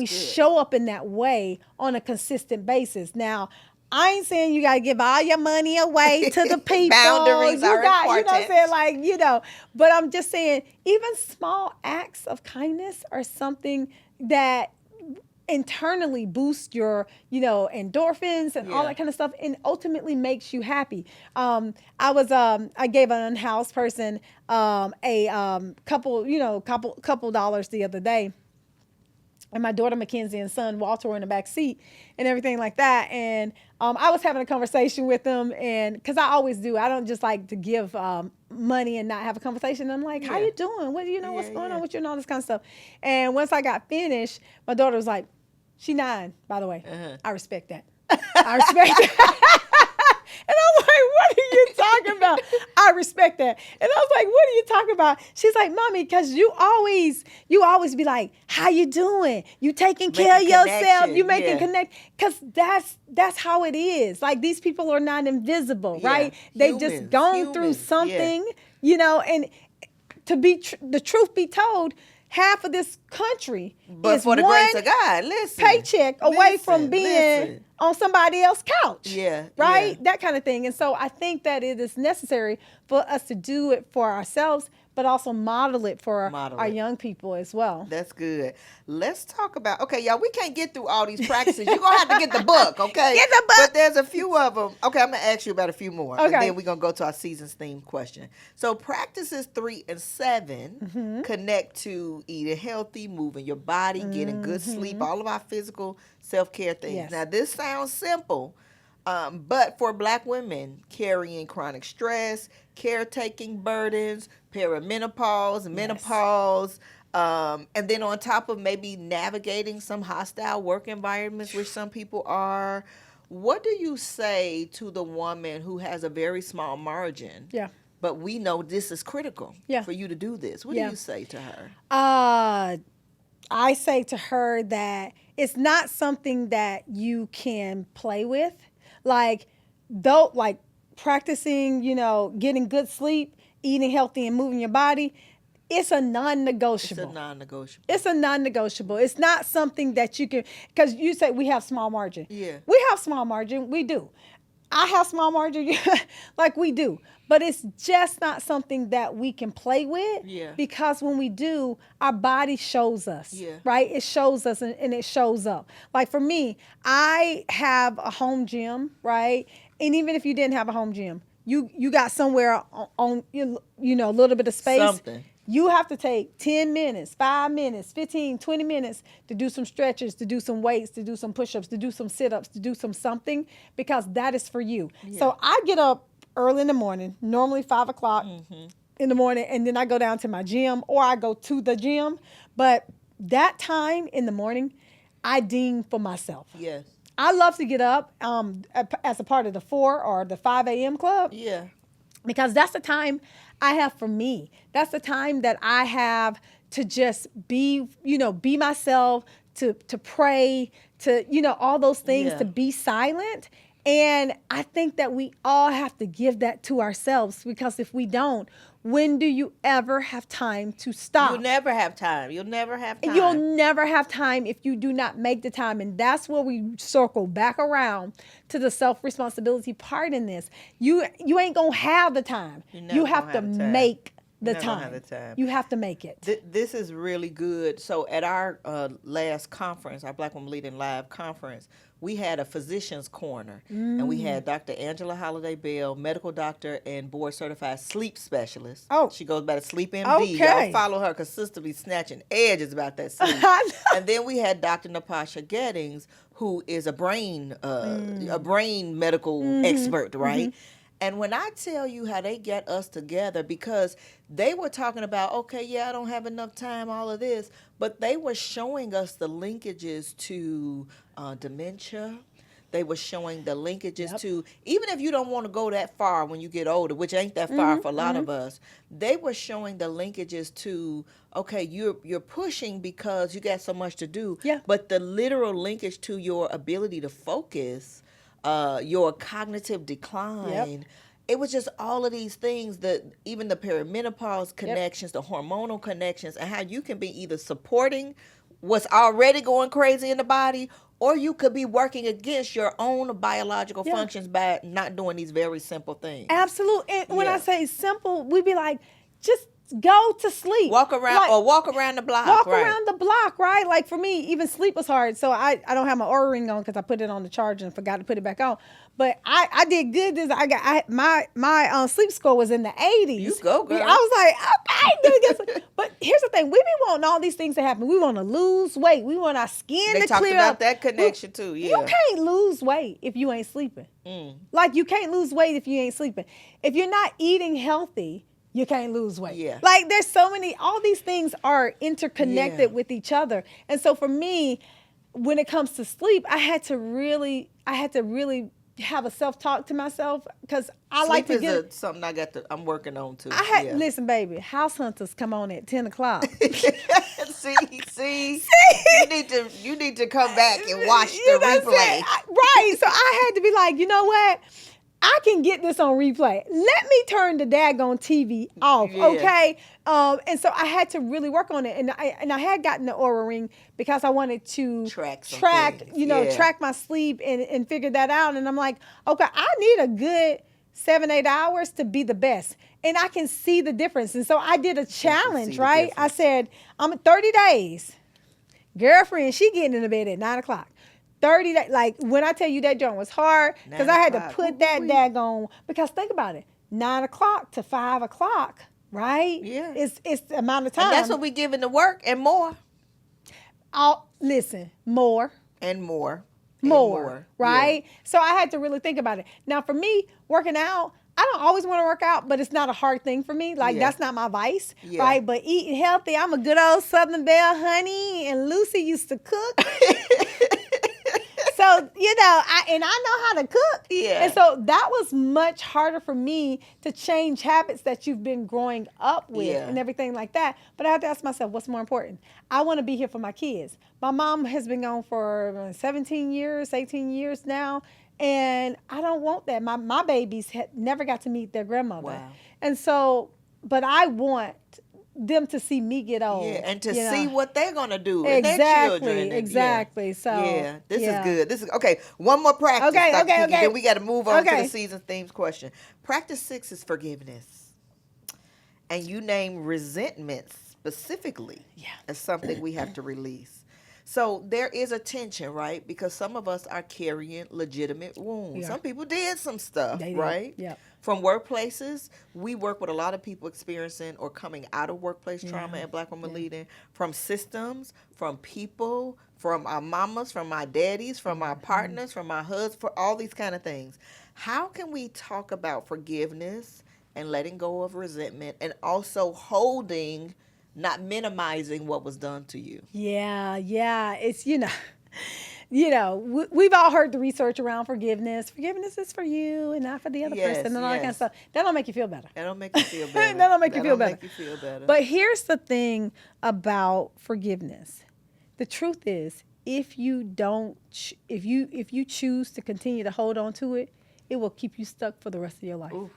show up in that way on a consistent basis. Now, I ain't saying you got to give all your money away to the people. Boundaries are important. You know what I'm saying? Like, but I'm just saying, even small acts of kindness are something that internally boost your, endorphins and all that kind of stuff, and ultimately makes you happy. I gave an unhoused person a couple dollars the other day. And my daughter Mackenzie and son Walter were in the back seat and everything like that. And I was having a conversation with them, and because I always do, I don't just like to give money and not have a conversation. I'm like, how you doing? What's going on with you and all this kind of stuff. And once I got finished, my daughter was like, she 9, by the way. I respect that. I respect that. And I'm like, what are you talking about? I respect that. And I was like, what are you talking about? She's like, Mommy, because you always be like, how you doing? You taking care of yourself. You making connect. Because that's how it is. Like, these people are not invisible, right? They've just gone through something, and to be the truth be told, half of this country is for the grace of God, paycheck away from being on somebody else's couch. Right? That kind of thing. And so I think that it is necessary for us to do it for ourselves, but also model it for our young people as well. That's good. Let's talk about, okay, y'all, we can't get through all these practices. You're going to have to get the book, okay? Get the book. But there's a few of them. Okay, I'm going to ask you about a few more. Okay. And then we're going to go to our seasons theme question. So practices 3 and 7 connect to eating healthy, moving your body, getting good sleep, all of our physical self-care things. Yes. Now, this sounds simple, but for Black women carrying chronic stress, caretaking burdens, perimenopause, menopause, and then on top of maybe navigating some hostile work environments, which some people are, what do you say to the woman who has a very small margin? But we know this is critical for you to do this. What do you say to her? I say to her that it's not something that you can play with. Like practicing, getting good sleep, eating healthy and moving your body, it's a non-negotiable. It's a non-negotiable. It's not something that you can, because you say we have small margin. We have small margin. We do. I have small margin, like we do. But it's just not something that we can play with, because when we do, our body shows us, right? It shows us and it shows up. Like for me, I have a home gym, right? And even if you didn't have a home gym, you got somewhere on a little bit of space. Something. You have to take 10 minutes, 5 minutes, 15, 20 minutes to do some stretches, to do some weights, to do some push-ups, to do some sit-ups, to do something, because that is for you. So I get up early in the morning, normally 5 o'clock in the morning, and then I go down to my gym, or I go to the gym. But that time in the morning, I deem for myself. I love to get up as a part of the 4 or the 5 a.m. club. Because that's the time I have for me. That's the time that I have to just be myself, to pray, to, all those things, to be silent. And I think that we all have to give that to ourselves, because if we don't, when do you ever have time to stop? You'll never have time. You'll never have time if you do not make the time. And that's where we circle back around to the self-responsibility part in this. You ain't going to have the time. You have to make the Not gonna have time. the time. You have to make it. This is really good. So at our last conference, our Black Women Leading Live conference, we had a physician's corner, and we had Dr. Angela Holliday Bell, medical doctor and board certified sleep specialist. Oh. She goes by the Sleep MD. Y'all Okay. follow her consistently snatching edges about that sleep. And then we had Dr. Napasha Gettings, who is a brain medical expert, right? And when I tell you how they get us together, because they were talking about, okay, yeah, I don't have enough time, all of this, but they were showing us the linkages to dementia. They were showing the linkages to, even if you don't want to go that far when you get older, which ain't that far for a lot of us, they were showing the linkages to, okay, you're pushing because you got so much to do, but the literal linkage to your ability to focus, your cognitive decline. It was just all of these things, that even the perimenopause connections, the hormonal connections, and how you can be either supporting what's already going crazy in the body, or you could be working against your own biological functions by not doing these very simple things. Absolutely. And when I say simple, we be like, just go to sleep. Walk around, or walk around the block. Walk around the block, right? Like for me, even sleep was hard. So I don't have my Oura ring on because I put it on the charger and forgot to put it back on. But I did good. My sleep score was in the 80s. You go, girl. I was like, okay. But here's the thing: we be wanting all these things to happen. We want to lose weight. We want our skin to clear up. They talked about that connection too. Yeah. You can't lose weight if you ain't sleeping. Like you can't lose weight if you ain't sleeping. If you're not eating healthy, you can't lose weight. Yeah. Like there's so many, all these things are interconnected with each other. And so for me, when it comes to sleep, I had to really have a self-talk to myself, because I like to get something I'm working on too. Listen, baby, house hunters come on at 10 o'clock. see, you need to come back and watch the replay. Right. So I had to be like, you know what? I can get this on replay. Let me turn the daggone TV off, okay? And so I had to really work on it, and I had gotten the Oura ring because I wanted to track my sleep and figure that out. And I'm like, okay, I need a good 7-8 hours to be the best, and I can see the difference. And so I did a challenge, right? I said, I'm 30 days. Girlfriend, she getting in the bed at 9 o'clock. 30 days, like when I tell you that joint was hard, because I had to put that daggone, because think about it, 9 o'clock to 5 o'clock, right? Yeah. It's the amount of time. And that's what we giving to work and more. Listen, more. And more. More, right? Yeah. So I had to really think about it. Now for me, working out, I don't always want to work out, but it's not a hard thing for me. Like that's not my vice, right? But eating healthy, I'm a good old Southern Belle honey, and Lucy used to cook. So, I know how to cook. Yeah. And so that was much harder for me to change habits that you've been growing up with and everything like that. But I have to ask myself, what's more important? I want to be here for my kids. My mom has been gone for 17 years, 18 years now. And I don't want that. My babies never got to meet their grandmother. Wow. And so, but I want them to see me get old. Yeah, and to see what they're going to do and their children. Exactly. So, this is good. This is okay. One more practice. Okay. Then we got to move on to the season themes question. Practice 6 is forgiveness. And you name resentment specifically as something we have to release. So there is a tension, right? Because some of us are carrying legitimate wounds. Yeah. Some people did some stuff, right? Yeah. From workplaces, we work with a lot of people experiencing or coming out of workplace trauma at Black Women Leading. From systems, from people, from our mamas, from our daddies, from our partners, from our husbands, for all these kind of things. How can we talk about forgiveness and letting go of resentment, and also holding, not minimizing what was done to you? Yeah. It's, we've all heard the research around forgiveness. Forgiveness is for you and not for the other person and all that kind of stuff. That don't make you feel better. That don't make you feel better. That don't make you feel better. But here's the thing about forgiveness. The truth is, if you choose to continue to hold on to it, it will keep you stuck for the rest of your life. Ooh.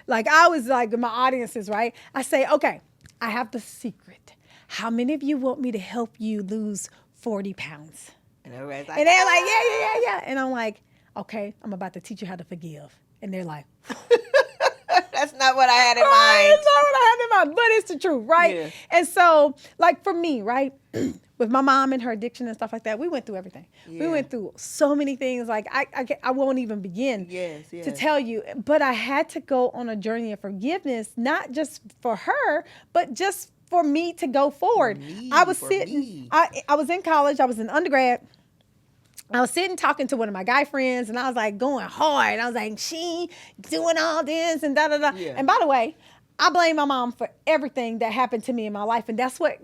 Like I was like my audiences, right? I say, okay, I have the secret. How many of you want me to help you lose 40 pounds? And everybody's like, and they're like, yeah. And I'm like, okay, I'm about to teach you how to forgive. And they're like, That's not what I had in Right? mind. It's not what I had in mind, but it's the truth, right? Yeah. And so, like for me, right, with my mom and her addiction and stuff like that, we went through everything. We Yeah. went through so many things. Like I won't even begin Yes, to yes. tell you. But I had to go on a journey of forgiveness, not just for her, but just for me to go forward. me, I was for sitting. me. I was in college. I was in undergrad. I was sitting talking to one of my guy friends, and I was like going hard. I was like, she doing all this and da da da. Yeah. And by the way, I blame my mom for everything that happened to me in my life, and that's what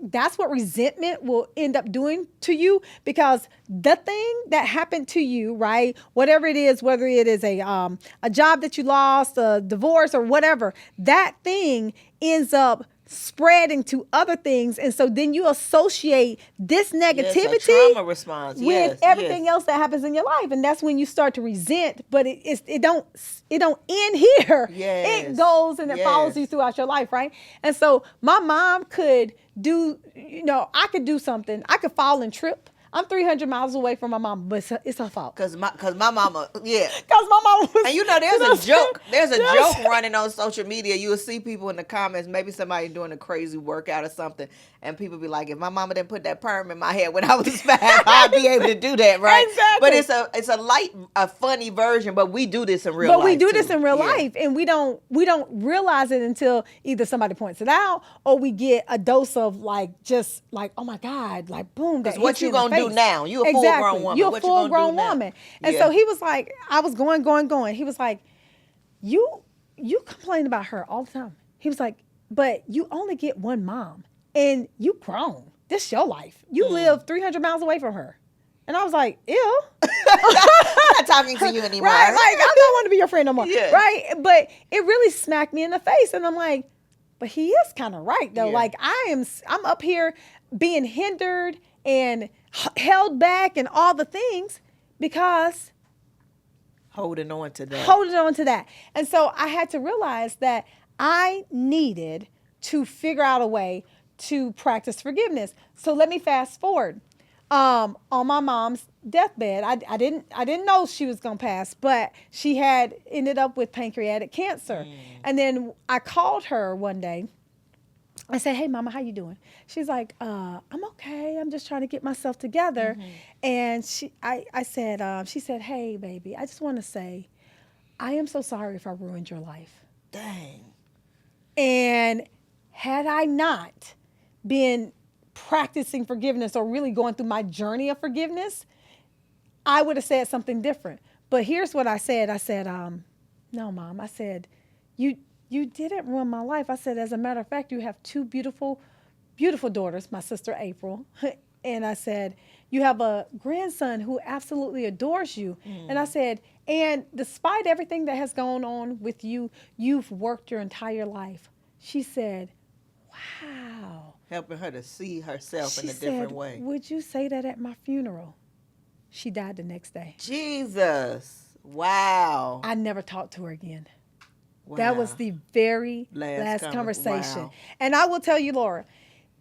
resentment will end up doing to you, because the thing that happened to you, right, whatever it is, whether it is a job that you lost, a divorce, or whatever, that thing ends up spreading to other things, and so then you associate this negativity Yes, a trauma response. with Yes, everything yes. else that happens in your life, and that's when you start to resent. But it don't end here. Yes, It goes and it follows yes. you throughout your life, right? And so my mom could do, I could do something. I could fall and trip. I'm 300 miles away from my mom, but it's her fault. Cause my mama, yeah. Because my mom was. And you know, there's a joke. There's a Yes. joke running on social media. You will see people in the comments, maybe somebody doing a crazy workout or something, and people be like, "If my mama didn't put that perm in my head when I was 5, I'd be able to do that, right?" Exactly. But it's a funny version. But we do this in real life. But we do too. this in real Yeah. life, and we don't realize it until either somebody points it out, or we get a dose of just like, oh my God, like boom. That what hits you in the gonna do face. now? You a full-grown woman. You're a What you gonna do full-grown now? woman. And Yeah. so he was like, I was going. He was like, you complain about her all the time. He was like, but you only get one mom, and you grown. This your life. You live 300 miles away from her. And I was like, ew. I'm not talking to you anymore. Right? Like, I don't want to be your friend no more. Yeah. Right? But it really smacked me in the face. And I'm like, but he is kind of right, though. Yeah. Like, I'm up here being hindered and held back and all the things because Holding on to that. holding on to that. And so I had to realize that I needed to figure out a way to practice forgiveness. So let me fast forward. On my mom's deathbed, I didn't know she was gonna pass, but she had ended up with pancreatic cancer. And then I called her one day. I said, "Hey, Mama, how you doing?" She's like, "I'm okay. I'm just trying to get myself together." And she said, "Hey, baby, I just want to say, I am so sorry if I ruined your life. Dang. And had I not been practicing forgiveness or really going through my journey of forgiveness, I would have said something different. But here's what I said. I said, no, Mom. I said, you didn't ruin my life. I said, as a matter of fact, you have two beautiful, beautiful daughters, my sister April." And I said, "You have a grandson who absolutely adores you." And I said, "And despite everything that has gone on with you, you've worked your entire life." She said, "Wow." Helping her to see herself She in a said, different way. "Would you say that at my funeral?" She died the next day. Jesus. Wow. I never talked to her again. Wow. That was the very Last last conversation. wow. And I will tell you, Laura,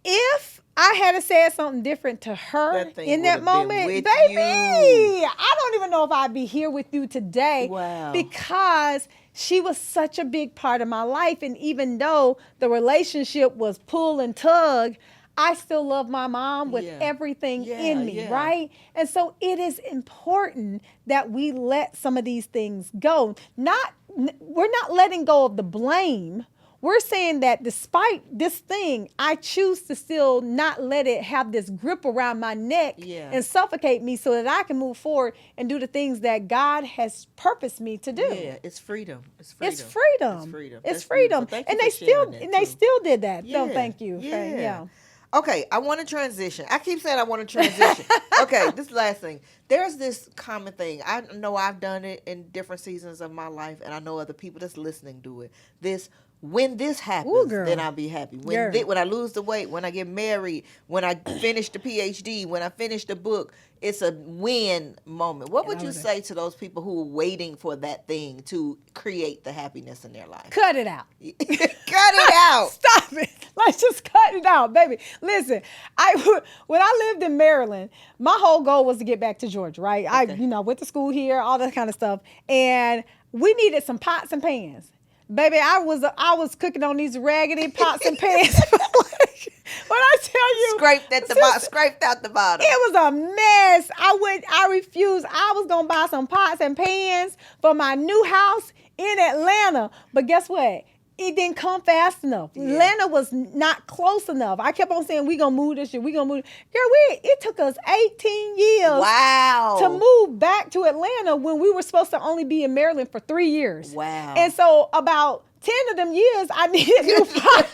if I had said something different to her That thing in that would've been moment, with baby, you. I don't even know if I'd be here with you today. Wow. Because she was such a big part of my life. And even though the relationship was pull and tug, I still love my mom with Yeah. everything Yeah, in me, yeah. right? And so it is important that we let some of these things go. We're not letting go of the blame. We're saying that despite this thing, I choose to still not let it have this grip around my neck Yeah. and suffocate me so that I can move forward and do the things that God has purposed me to do. Yeah, it's freedom. It's freedom. It's freedom. It's freedom. It's That's freedom. beautiful. Thank you And for sharing that, they too. still did that. No, Yeah, thank you. Yeah. Okay, I want to transition. I keep saying I want to transition. Okay, this last thing. There's this common thing. I know I've done it in different seasons of my life, and I know other people that's listening do it. When this happens, girl. then I'll be happy. Girl. When I lose the weight, when I get married, when I finish the PhD, when I finish the book, it's a win moment. What would you say to those people who are waiting for that thing to create the happiness in their life? Cut it out. Cut it out. Stop it. Let's just cut it out, baby. Listen, when I lived in Maryland, my whole goal was to get back to Georgia, right? Okay. I went to school here, all that kind of stuff. And we needed some pots and pans. Baby, I was cooking on these raggedy pots and pans. When I tell you, Scraped at the bottom, scraped out the bottom. it was a mess. I refused. I was gonna buy some pots and pans for my new house in Atlanta. But guess what? It didn't come fast enough. Yeah. Atlanta was not close enough. I kept on saying, we gonna move this year. We gonna move. Girl, it took us 18 years Wow. to move back to Atlanta when we were supposed to only be in Maryland for 3 years. Wow. And so about 10 of them years, I needed new pots.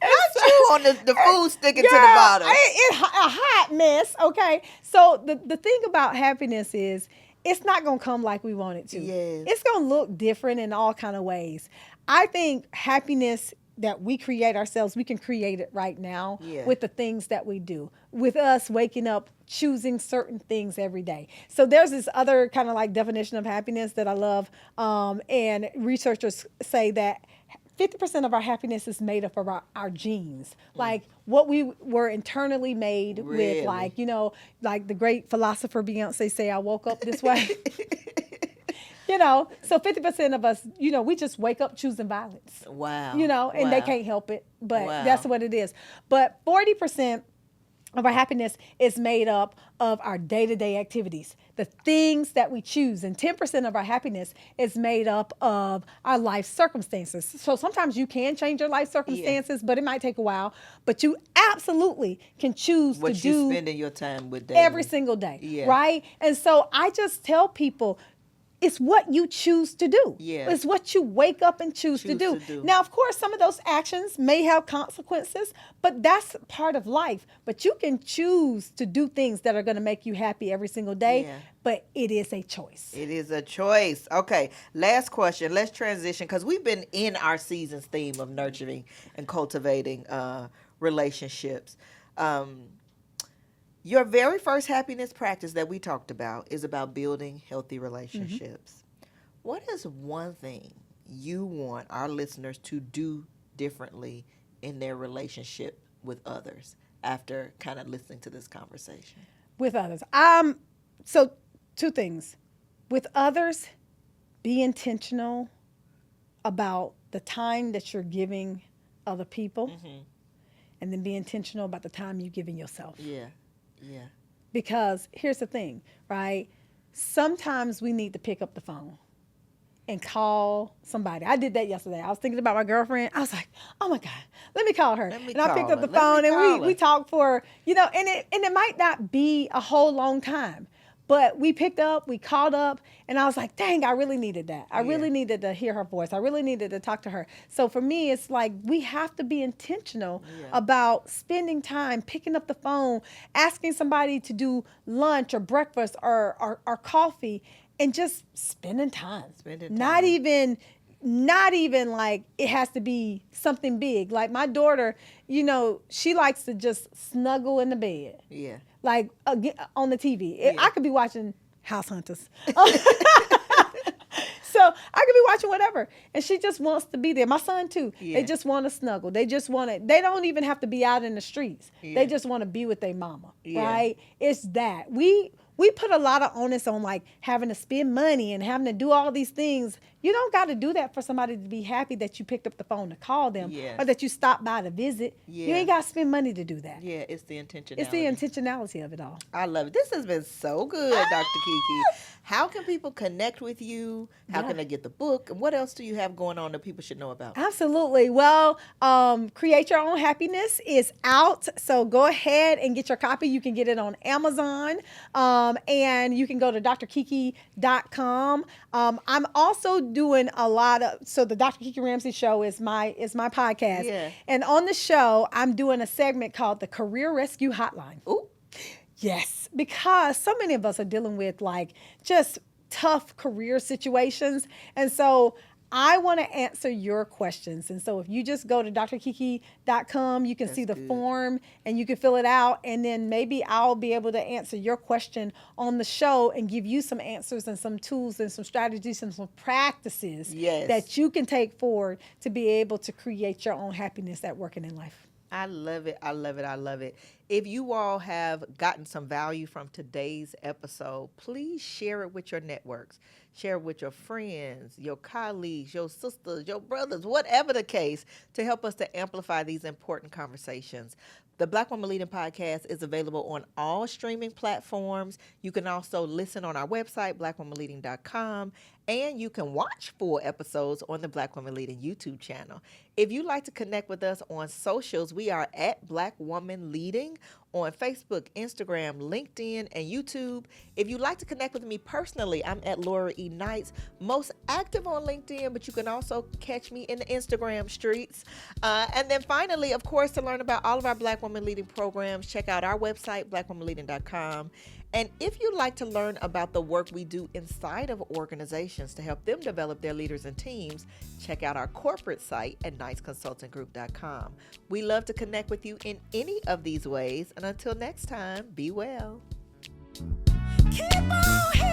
Not you on the food sticking to the Girl, bottom. It's a hot mess, okay? So the thing about happiness is it's not going to come like we want it to. Yes. It's going to look different in all kind of ways. I think happiness that we create ourselves, we can create it right now with the things that we do. With us waking up, choosing certain things every day. So there's this other kind of like definition of happiness that I love. And researchers say that 50% of our happiness is made up of our genes, like what we were internally made with, like, you know, like the great philosopher Beyonce say, I woke up this way. You know, so 50% of us, you know, we just wake up choosing violence. Wow. You know, and they can't help it, but that's what it is. But 40% of our happiness is made up of our day-to-day activities, the things that we choose. And 10% of our happiness is made up of our life circumstances. So sometimes you can change your life circumstances, but it might take a while. But you absolutely can choose what to you do spending your time with daily. every single day, right? And so I just tell people, it's what you choose to do. Yeah. It's what you wake up and choose to do. Now, of course, some of those actions may have consequences, but that's part of life. But you can choose to do things that are going to make you happy every single day, but it is a choice. It is a choice. Okay, last question. Let's transition because we've been in our season's theme of nurturing and cultivating relationships. Your very first happiness practice that we talked about is about building healthy relationships. What is one thing you want our listeners to do differently in their relationship with others after kind of listening to this conversation? With others. So two things. With others, be intentional about the time that you're giving other people, and then be intentional about the time you're giving yourself. Yeah. Because here's the thing, right? Sometimes we need to pick up the phone and call somebody. I did that yesterday. I was thinking about my girlfriend. I was like, oh my God, let me call her. And I picked up the phone and we talked for, you know, and it might not be a whole long time. But we picked up, we called up, and I was like, dang, I really needed that. I really needed to hear her voice. I really needed to talk to her. So for me, it's like we have to be intentional about spending time, picking up the phone, asking somebody to do lunch or breakfast or coffee, and just spending time. Not even like it has to be something big. Like my daughter, you know, she likes to just snuggle in the bed. Yeah. Like on the TV. I could be watching House Hunters. So I could be watching whatever. And she just wants to be there. My son too. They just want to snuggle. They just want to, they don't even have to be out in the streets. They just want to be with their mama. Right? It's that. We put a lot of onus on like having to spend money and having to do all these things. You don't got to do that for somebody to be happy that you picked up the phone to call them or that you stopped by to visit. You ain't got to spend money to do that. Yeah, it's the intentionality. It's the intentionality of it all. I love it. This has been so good, Dr. Kiki. How can people connect with you? How can they get the book? And what else do you have going on that people should know about? Absolutely. Well, Create Your Own Happiness is out. So go ahead and get your copy. You can get it on Amazon. And you can go to drkiki.com. I'm also doing a lot of, so the Dr. Kiki Ramsey Show is my podcast. Yeah. And on the show, I'm doing a segment called the Career Rescue Hotline. Ooh. Yes, because so many of us are dealing with like just tough career situations. And so I want to answer your questions. And so if you just go to drkiki.com, you can see the form and you can fill it out. And then maybe I'll be able to answer your question on the show and give you some answers and some tools and some strategies and some practices that you can take forward to be able to create your own happiness at work and in life. I love it. I love it. I love it. If you all have gotten some value from today's episode, please share it with your networks. Share it with your friends, your colleagues, your sisters, your brothers, whatever the case, to help us to amplify these important conversations. The Black Woman Leading podcast is available on all streaming platforms. You can also listen on our website, blackwomanleading.com, and you can watch full episodes on the Black Woman Leading YouTube channel. If you'd like to connect with us on socials, we are at Black Woman Leading on Facebook, Instagram, LinkedIn, and YouTube. If you'd like to connect with me personally, I'm at Laura E. Knights, most active on LinkedIn, but you can also catch me in the Instagram streets. And then finally, of course, to learn about all of our Black Woman Leading programs, check out our website, blackwomanleading.com. And if you'd like to learn about the work we do inside of organizations to help them develop their leaders and teams, check out our corporate site at knightsconsultinggroup.com. We love to connect with you in any of these ways. And until next time, be well. Keep on